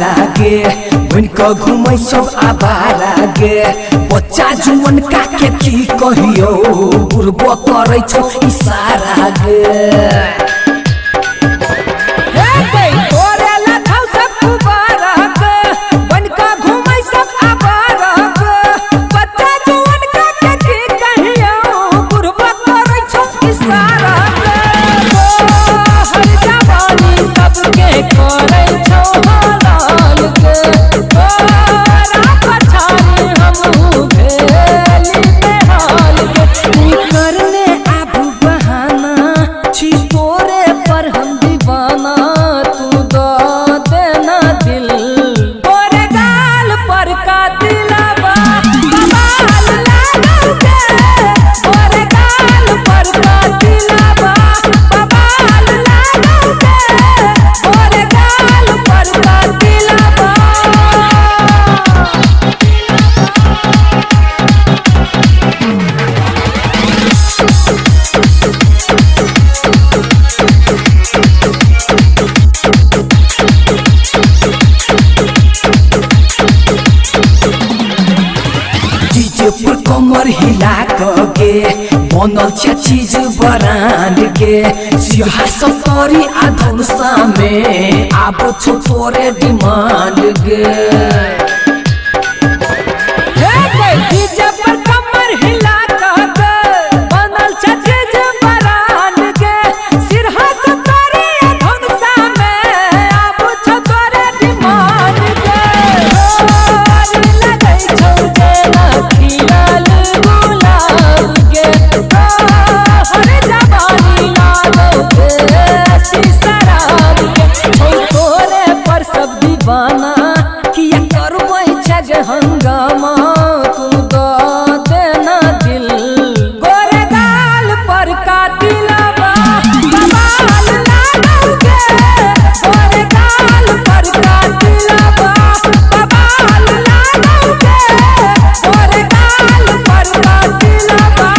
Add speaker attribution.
Speaker 1: आवारा गे उनका घूमै सब आवारा गे बच्चा जुवन का के की कहियो बुरबो करै छौ इशारा गे कमर हिला के बनल छ चीज बरांड के सिंहासन तोरी आधुनसा में आब छो तोरे डिमांड गे हंगामा तू दो देना दिल गोरे गाल पर का दिलावा बवाल लागोगे गोरे गाल पर का दिलावा बवाल लागोगे गोरे गाल पर का दिलावा